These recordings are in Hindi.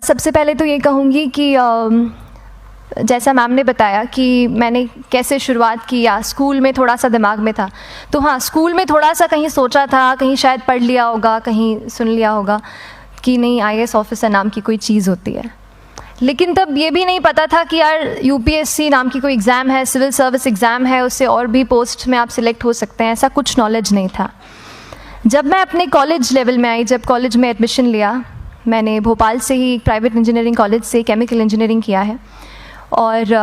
सबसे पहले तो ये कहूँगी कि जैसा मैम ने बताया कि मैंने कैसे शुरुआत की, या स्कूल में थोड़ा सा दिमाग में था, तो हाँ, स्कूल में थोड़ा सा कहीं सोचा था, कहीं शायद पढ़ लिया होगा, कहीं सुन लिया होगा कि नहीं आईएएस ऑफिसर नाम की कोई चीज़ होती है। लेकिन तब ये भी नहीं पता था कि यार यूपीएससी नाम की कोई एग्ज़ाम है, सिविल सर्विस एग्ज़ाम है, उससे और भी पोस्ट में आप सिलेक्ट हो सकते हैं, ऐसा कुछ नॉलेज नहीं था। जब मैं अपने कॉलेज लेवल में आई, जब कॉलेज में एडमिशन लिया, मैंने भोपाल से ही प्राइवेट इंजीनियरिंग कॉलेज से केमिकल इंजीनियरिंग किया है। और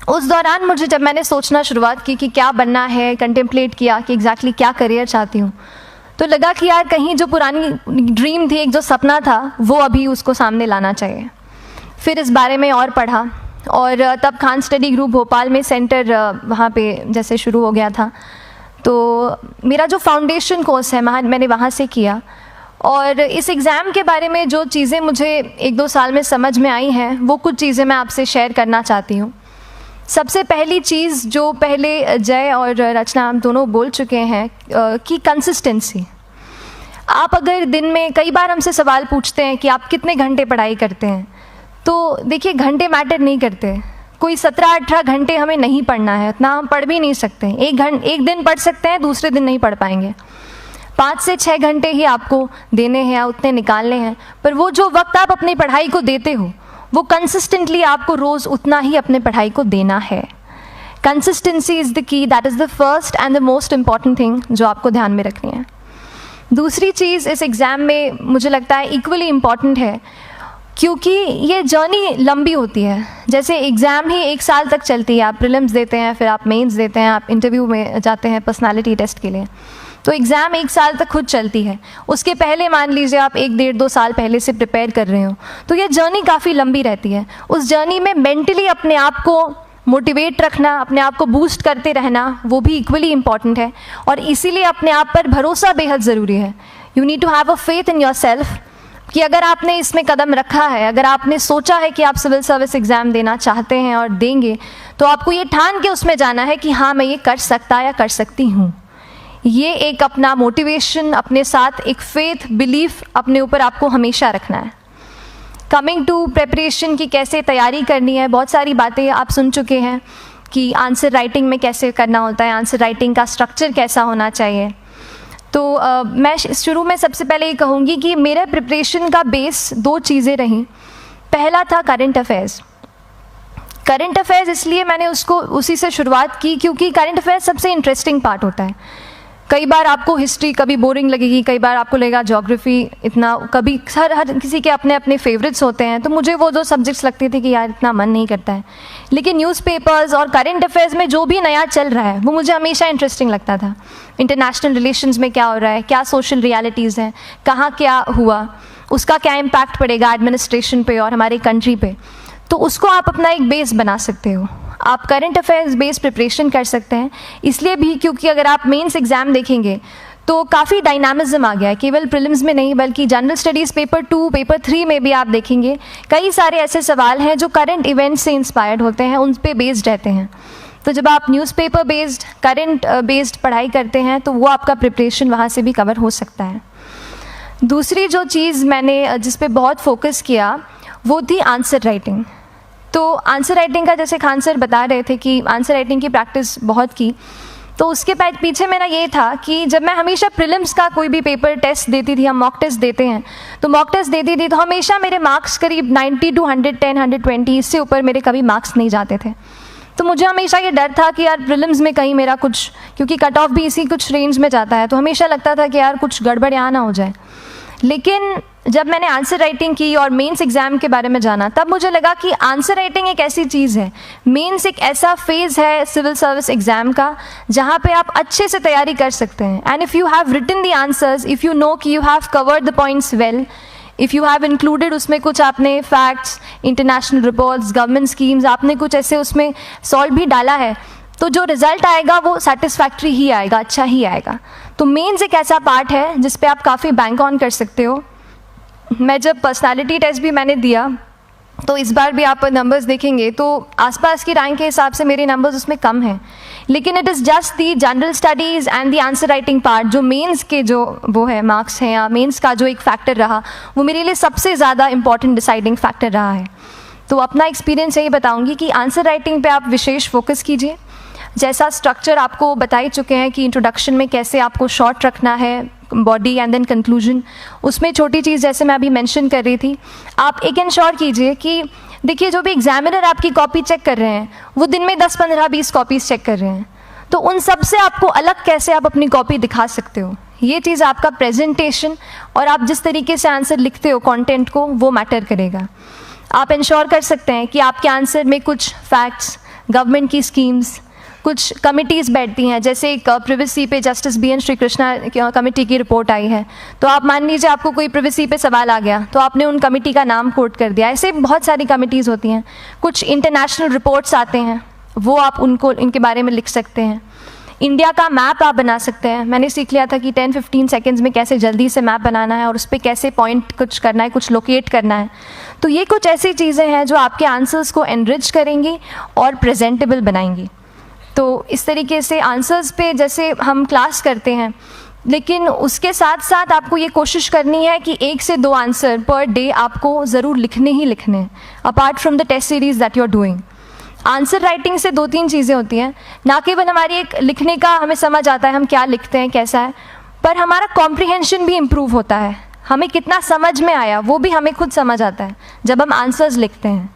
उस दौरान मुझे जब मैंने सोचना शुरुआत की कि क्या बनना है, कंटेम्पलेट किया कि एग्जैक्टली क्या करियर चाहती हूँ, तो लगा कि यार कहीं जो पुरानी ड्रीम थी, एक जो सपना था, वो अभी उसको सामने लाना चाहिए। फिर इस बारे में और पढ़ा, और तब खान स्टडी ग्रुप भोपाल में सेंटर वहाँ पे जैसे शुरू हो गया था, तो मेरा जो फाउंडेशन कोर्स है मैंने वहाँ से किया। और इस एग्ज़ाम के बारे में जो चीज़ें मुझे 1-2 साल में समझ में आई हैं, वो कुछ चीज़ें मैं आपसे शेयर करना चाहती हूँ। सबसे पहली चीज़ जो पहले जय और रचना हम दोनों बोल चुके हैं कि कंसिस्टेंसी। आप अगर दिन में, कई बार हमसे सवाल पूछते हैं कि आप कितने घंटे पढ़ाई करते हैं, तो देखिए घंटे मैटर नहीं करते। कोई 17-18 घंटे हमें नहीं पढ़ना है, इतना हम पढ़ भी नहीं सकते। एक दिन पढ़ सकते हैं, दूसरे दिन नहीं पढ़ पाएंगे। 5 से 6 घंटे ही आपको देने हैं या उतने निकालने हैं, पर वो जो वक्त आप अपनी पढ़ाई को देते हो, वो कंसिस्टेंटली आपको रोज़ उतना ही अपने पढ़ाई को देना है। Consistency is the key, that is the first and the most important thing जो आपको ध्यान में रखनी है। दूसरी चीज़ इस एग्ज़ाम में मुझे लगता है इक्वली इम्पॉर्टेंट है, क्योंकि ये जर्नी लंबी होती है। जैसे एग्ज़ाम ही 1 साल तक चलती है, आप प्रीलिम्स देते हैं, फिर आप मेंस देते हैं, आप इंटरव्यू में जाते हैं पर्सनालिटी टेस्ट के लिए, तो एग्ज़ाम 1 साल तक खुद चलती है। उसके पहले मान लीजिए आप 1-1.5-2 साल पहले से प्रिपेयर कर रहे हो, तो ये जर्नी काफ़ी लंबी रहती है। उस जर्नी में मेंटली अपने आप को मोटिवेट रखना, अपने आप को बूस्ट करते रहना, वो भी इक्वली इम्पॉर्टेंट है। और इसीलिए अपने आप पर भरोसा बेहद ज़रूरी है। You need to have a faith in yourself कि अगर आपने इसमें कदम रखा है, अगर आपने सोचा है कि आप सिविल सर्विस एग्ज़ाम देना चाहते हैं और देंगे, तो आपको ये ठान के उसमें जाना है कि हाँ, मैं ये कर सकता या कर सकती हूँ। ये एक अपना मोटिवेशन, अपने साथ एक फेथ, बिलीफ अपने ऊपर आपको हमेशा रखना है। कमिंग टू प्रेपरेशन की कैसे तैयारी करनी है, बहुत सारी बातें आप सुन चुके हैं कि आंसर राइटिंग में कैसे करना होता है, आंसर राइटिंग का स्ट्रक्चर कैसा होना चाहिए। तो मैं शुरू में सबसे पहले ये कहूँगी कि मेरे प्रिपरेशन का बेस 2 चीज़ें रहीं। पहला था करंट अफेयर्स। करंट अफेयर्स इसलिए मैंने उसी से शुरुआत की क्योंकि करंट अफेयर्स सबसे इंटरेस्टिंग पार्ट होता है। कई बार आपको हिस्ट्री कभी बोरिंग लगेगी, कई बार आपको लगेगा ज्योग्राफी इतना, कभी हर किसी के अपने अपने फेवरेट्स होते हैं। तो मुझे वो 2 सब्जेक्ट्स लगते थे कि यार इतना मन नहीं करता है, लेकिन न्यूज़पेपर्स और करंट अफेयर्स में जो भी नया चल रहा है वो मुझे हमेशा इंटरेस्टिंग लगता था। इंटरनेशनल रिलेशंस में क्या हो रहा है, क्या सोशल रियलिटीज़ हैं, कहाँ क्या हुआ, उसका क्या इम्पैक्ट पड़ेगा एडमिनिस्ट्रेशन पे और हमारी कंट्री पे, तो उसको आप अपना एक बेस बना सकते हो। आप करंट अफेयर्स बेस्ड प्रिपरेशन कर सकते हैं, इसलिए भी क्योंकि अगर आप मेंस एग्ज़ाम देखेंगे तो काफ़ी डायनामिज्म आ गया है, केवल प्रीलिम्स में नहीं बल्कि जनरल स्टडीज़ पेपर 2, पेपर 3 में भी आप देखेंगे कई सारे ऐसे सवाल हैं जो करंट इवेंट्स से इंस्पायर्ड होते हैं, उन पे बेस्ड रहते हैं। तो जब आप न्यूज़पेपर बेस्ड, करंट बेस्ड पढ़ाई करते हैं तो वो आपका प्रिपरेशन वहाँ से भी कवर हो सकता है। दूसरी जो चीज़ मैंने जिस पे बहुत फोकस किया वो थी आंसर राइटिंग। तो आंसर राइटिंग का जैसे खान सर बता रहे थे कि आंसर राइटिंग की प्रैक्टिस बहुत की, तो उसके पीछे मेरा ये था कि जब मैं हमेशा प्रीलिम्स का कोई भी पेपर टेस्ट देती थी, हम मॉक टेस्ट देते हैं, तो मॉक टेस्ट देती थी तो हमेशा मेरे मार्क्स करीब 90 to 110, 120, इससे ऊपर मेरे कभी मार्क्स नहीं जाते थे। तो मुझे हमेशा ये डर था कि यार प्रीलिम्स में कहीं मेरा कुछ, क्योंकि कट ऑफ भी इसी कुछ रेंज में जाता है, तो हमेशा लगता था कि यार कुछ गड़बड़ यहाँ ना हो जाए। लेकिन जब मैंने आंसर राइटिंग की और मेंस एग्ज़ाम के बारे में जाना, तब मुझे लगा कि आंसर राइटिंग एक ऐसी चीज़ है, मेंस एक ऐसा फेज़ है सिविल सर्विस एग्ज़ाम का जहाँ पे आप अच्छे से तैयारी कर सकते हैं। And if you have written the answers, if you know कि you have covered the points well, if you have included उसमें कुछ आपने facts, international reports, government schemes, आपने कुछ ऐसे उसमें सॉल्व भी डाला है, तो जो रिज़ल्ट आएगा वो सेटिस्फैक्ट्री ही आएगा, अच्छा ही आएगा। तो मेंस एक ऐसा पार्ट है जिस पे आप काफ़ी बैंक ऑन कर सकते हो। मैं जब पर्सनालिटी टेस्ट भी मैंने दिया तो इस बार भी आप नंबर्स देखेंगे तो आसपास की रैंक के हिसाब से मेरे नंबर्स उसमें कम हैं, लेकिन it is just the general studies and the answer writing part, जो मेंस के जो वो है मार्क्स हैं या मेंस का जो एक फैक्टर रहा, वो मेरे लिए सबसे ज़्यादा इंपॉर्टेंट डिसाइडिंग फैक्टर रहा है। तो अपना एक्सपीरियंस यही बताऊंगी कि आंसर राइटिंग पे आप विशेष फोकस कीजिए। जैसा स्ट्रक्चर आपको बता ही चुके हैं कि इंट्रोडक्शन में कैसे आपको शॉर्ट रखना है, बॉडी एंड देन कंक्लूजन, उसमें छोटी चीज़ जैसे मैं अभी मेंशन कर रही थी, आप एक इंश्योर कीजिए कि देखिए जो भी एग्जामिनर आपकी कॉपी चेक कर रहे हैं वो दिन में 10, 15, 20 कॉपीज़ चेक कर रहे हैं, तो उन सब से आपको अलग कैसे आप अपनी कॉपी दिखा सकते हो, ये चीज़ आपका प्रेजेंटेशन और आप जिस तरीके से आंसर लिखते हो कंटेंट को, वो मैटर करेगा। आप इंश्योर कर सकते हैं कि आपके आंसर में कुछ फैक्ट्स, गवर्नमेंट की स्कीम्स, कुछ कमिटीज़ बैठती हैं, जैसे एक प्रिवेसी पे जस्टिस BN श्रीकृष्णा कमेटी की रिपोर्ट आई है, तो आप मान लीजिए आपको कोई प्रिवेसी पे सवाल आ गया तो आपने उन कमेटी का नाम कोट कर दिया। ऐसे बहुत सारी कमिटीज़ होती हैं। कुछ इंटरनेशनल रिपोर्ट्स आते हैं, वो आप उनको इनके बारे में लिख सकते हैं। इंडिया का मैप आप बना सकते हैं। मैंने सीख लिया था कि 10-15 सेकेंड्स में कैसे जल्दी से मैप बनाना है और उस पर कैसे पॉइंट कुछ करना है, कुछ लोकेट करना है। तो ये कुछ ऐसी चीज़ें हैं जो आपके आंसर्स को एनरिच करेंगी और प्रेजेंटेबल बनाएंगी। तो इस तरीके से आंसर्स पे जैसे हम क्लास करते हैं, लेकिन उसके साथ साथ आपको ये कोशिश करनी है कि 1 से 2 आंसर पर डे आपको ज़रूर लिखने ही लिखने हैं, apart from the test series that you are doing. Answer writing से 2-3 चीज़ें होती हैं, ना केवल हमारी एक लिखने का हमें समझ आता है हम क्या लिखते हैं कैसा है, पर हमारा कॉम्प्रिहेंशन भी इम्प्रूव होता है। हमें कितना समझ में आया वो भी हमें खुद समझ आता है जब हम आंसर्स लिखते हैं।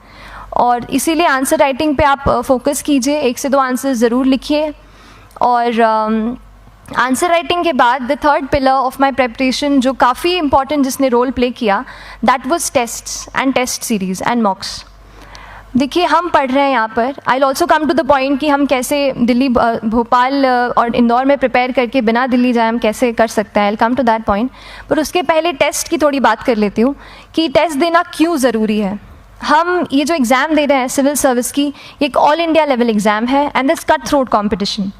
और इसीलिए आंसर राइटिंग पे आप फोकस कीजिए, 1 से 2 आंसर ज़रूर लिखिए। और आंसर राइटिंग के बाद the third pillar of my preparation जो काफ़ी इंपॉर्टेंट जिसने रोल प्ले किया, that was tests and test series and mocks. देखिए हम पढ़ रहे हैं यहाँ पर, I will also come to the point कि हम कैसे दिल्ली, भोपाल और इंदौर में प्रिपेयर करके बिना दिल्ली जाए हम कैसे कर सकते हैं, I will come to that point. पर उसके पहले टेस्ट की थोड़ी बात कर लेती हूँ कि टेस्ट देना क्यों ज़रूरी है। हम ये जो एग्ज़ाम दे रहे हैं सिविल सर्विस की, ये एक ऑल इंडिया लेवल एग्ज़ाम है and this cut throat competition.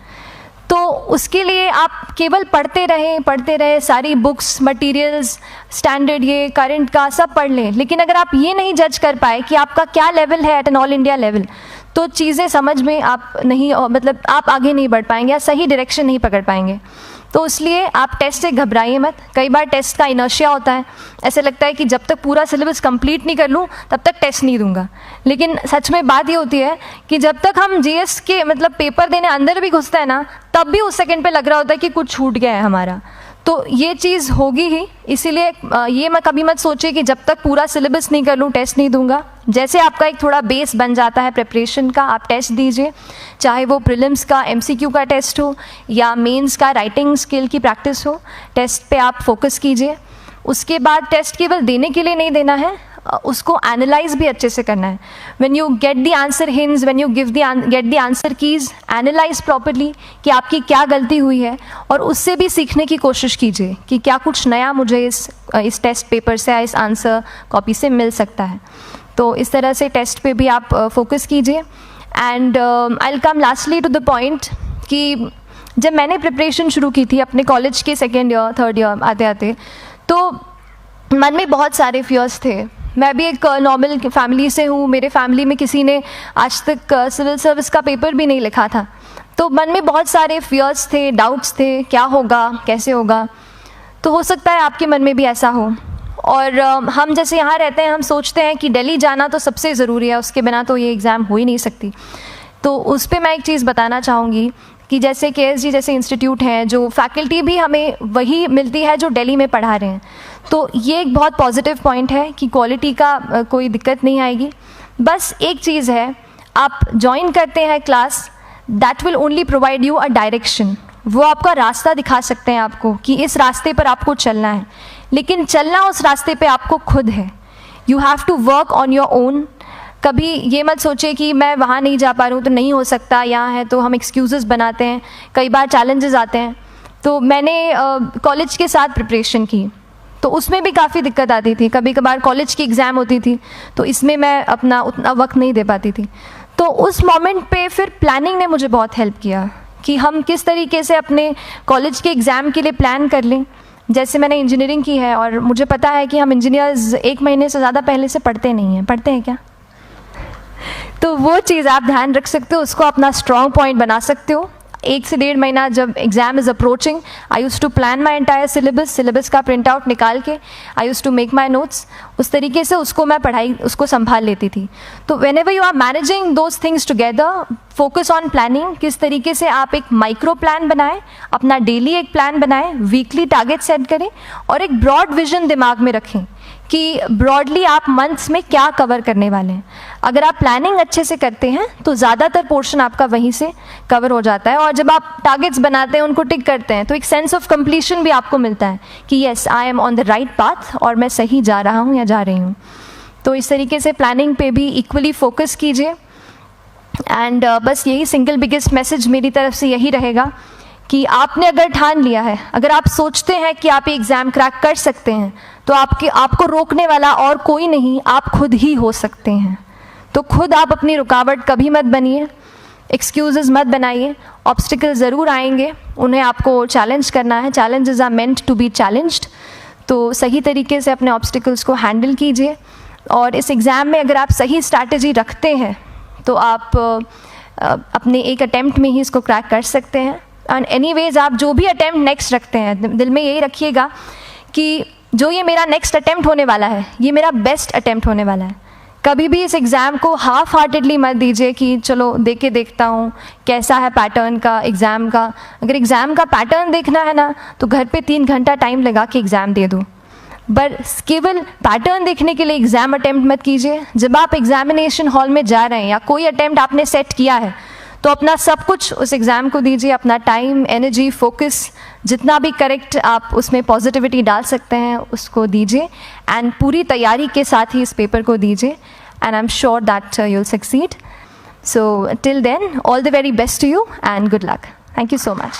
तो उसके लिए आप केवल पढ़ते रहें, सारी बुक्स, मटेरियल्स, स्टैंडर्ड ये करंट का सब पढ़ लें, लेकिन अगर आप ये नहीं जज कर पाए कि आपका क्या लेवल है at an all India level, तो चीज़ें समझ में आप नहीं, मतलब आप आगे नहीं बढ़ पाएंगे या सही डायरेक्शन नहीं पकड़ पाएंगे। तो इसलिए आप टेस्ट से घबराइए मत। कई बार टेस्ट का इनर्शिया होता है, ऐसे लगता है कि जब तक पूरा सिलेबस कंप्लीट नहीं कर लूँ तब तक टेस्ट नहीं दूंगा, लेकिन सच में बात ये होती है कि जब तक हम GS के मतलब पेपर देने अंदर भी घुसते हैं ना, तब भी उस सेकंड पे लग रहा होता है कि कुछ छूट गया है हमारा। तो ये चीज़ होगी ही, इसीलिए ये मैं कभी मत सोचिए कि जब तक पूरा सिलेबस नहीं कर लूँ टेस्ट नहीं दूंगा। जैसे आपका एक थोड़ा बेस बन जाता है प्रिपरेशन का, आप टेस्ट दीजिए, चाहे वो प्रीलिम्स का MCQ का टेस्ट हो या मेंस का राइटिंग स्किल की प्रैक्टिस हो, टेस्ट पे आप फोकस कीजिए। उसके बाद टेस्ट केवल देने के लिए नहीं देना है, उसको एनालाइज भी अच्छे से करना है। When you get the answer hints, when you get the answer keys, analyse properly कि आपकी क्या गलती हुई है और उससे भी सीखने की कोशिश कीजिए कि क्या कुछ नया मुझे इस टेस्ट पेपर से या इस आंसर कॉपी से मिल सकता है। तो इस तरह से टेस्ट पे भी आप फोकस कीजिए। And I will come lastly to the point कि जब मैंने प्रिपरेशन शुरू की थी अपने कॉलेज के 2nd ईयर 3rd ईयर आते आते, तो मन में बहुत सारे फियर्स थे। मैं भी एक नॉर्मल फैमिली से हूँ, मेरे फैमिली में किसी ने आज तक सिविल सर्विस का पेपर भी नहीं लिखा था, तो मन में बहुत सारे फियर्स थे, डाउट्स थे, क्या होगा, कैसे होगा। तो हो सकता है आपके मन में भी ऐसा हो। और हम जैसे यहाँ रहते हैं, हम सोचते हैं कि दिल्ली जाना तो सबसे ज़रूरी है, उसके बिना तो ये एग्ज़ाम हो ही नहीं सकती। तो उस पर मैं एक चीज़ बताना चाहूँगी कि जैसे KSG जैसे इंस्टीट्यूट हैं, जो फैकल्टी भी हमें वही मिलती है जो दिल्ली में पढ़ा रहे हैं, तो ये एक बहुत पॉजिटिव पॉइंट है कि क्वालिटी का कोई दिक्कत नहीं आएगी। बस एक चीज़ है, आप ज्वाइन करते हैं class, that will only provide you a direction. वो आपका रास्ता दिखा सकते हैं आपको कि इस रास्ते पर आपको चलना है, लेकिन चलना उस रास्ते पे आपको खुद है। You have to work on your own. कभी ये मत सोचे कि मैं वहाँ नहीं जा पा रहा हूँ तो नहीं हो सकता, यहाँ है, तो हम एक्सक्यूज़ेस बनाते हैं। कई बार चैलेंजेस आते हैं। तो मैंने कॉलेज के साथ प्रिपरेशन की, तो उसमें भी काफ़ी दिक्कत आती थी। कभी कभार कॉलेज की एग्ज़ाम होती थी तो इसमें मैं अपना उतना वक्त नहीं दे पाती थी। तो उस मोमेंट पे फिर प्लानिंग ने मुझे बहुत हेल्प किया कि हम किस तरीके से अपने कॉलेज के एग्ज़ाम के लिए प्लान कर लें। जैसे मैंने इंजीनियरिंग की है और मुझे पता है कि हम इंजीनियर्स 1 महीने से ज़्यादा पहले से पढ़ते नहीं हैं। पढ़ते हैं क्या? तो वो चीज़ आप ध्यान रख सकते हो, उसको अपना स्ट्रॉन्ग पॉइंट बना सकते हो। 1 से 1.5 महीना जब exam is approaching, I use to plan my entire syllabus का प्रिंट आउट निकाल के I use to make my notes, उस तरीके से उसको मैं उसको संभाल लेती थी। तो whenever you are managing those things together, focus on planning, किस तरीके से आप एक माइक्रो प्लान बनाएं, अपना डेली एक प्लान बनाएं, वीकली टारगेट सेट करें और एक ब्रॉड विजन दिमाग में रखें कि ब्रॉडली आप मंथ्स में क्या कवर करने वाले हैं। अगर आप प्लानिंग अच्छे से करते हैं तो ज़्यादातर पोर्शन आपका वहीं से कवर हो जाता है, और जब आप टारगेट्स बनाते हैं, उनको टिक करते हैं, तो एक सेंस ऑफ कंप्लीशन भी आपको मिलता है कि yes I am on the right path और मैं सही जा रहा हूँ या जा रही हूँ। तो इस तरीके से प्लानिंग पे भी इक्वली फोकस कीजिए। एंड बस यही सिंगल बिगेस्ट मैसेज मेरी तरफ से यही रहेगा कि आपने अगर ठान लिया है, अगर आप सोचते हैं कि आप ये एग्ज़ाम क्रैक कर सकते हैं, तो आपको रोकने वाला और कोई नहीं, आप खुद ही हो सकते हैं। तो खुद आप अपनी रुकावट कभी मत बनिए, एक्सक्यूज़ेस मत बनाइए। ऑब्स्टिकल ज़रूर आएंगे, उन्हें आपको चैलेंज करना है। Challenges are meant to be challenged. तो सही तरीके से अपने ऑब्स्टिकल्स को हैंडल कीजिए, और इस एग्ज़ाम में अगर आप सही स्ट्रैटेजी रखते हैं तो आप अपने एक अटैम्प्ट में ही इसको क्रैक कर सकते हैं। एंड एनीवेज आप जो भी अटैम्प्ट नेक्स्ट रखते हैं, दिल में यही रखिएगा कि जो ये मेरा नेक्स्ट अटैम्प्ट होने वाला है, ये मेरा बेस्ट अटैम्प्ट होने वाला है। कभी भी इस एग्ज़ाम को हाफ हार्टेडली मत दीजिए कि चलो दे के देखता हूँ कैसा है पैटर्न का एग्ज़ाम का। अगर एग्ज़ाम का पैटर्न देखना है ना, तो घर पे 3 घंटा टाइम लगा के एग्ज़ाम दे दो, बस केवल पैटर्न देखने के लिए एग्ज़ाम अटैम्प्ट मत कीजिए। जब आप एग्जामिनेशन हॉल में जा रहे हैं या कोई अटैम्प्ट आपने सेट किया है, तो अपना सब कुछ उस एग्ज़ाम को दीजिए, अपना टाइम, एनर्जी, फोकस, जितना भी करेक्ट आप उसमें पॉजिटिविटी डाल सकते हैं उसको दीजिए, एंड पूरी तैयारी के साथ ही इस पेपर को दीजिए, and I am sure that you will succeed. So till then, all the very best to you and good luck. Thank you so much.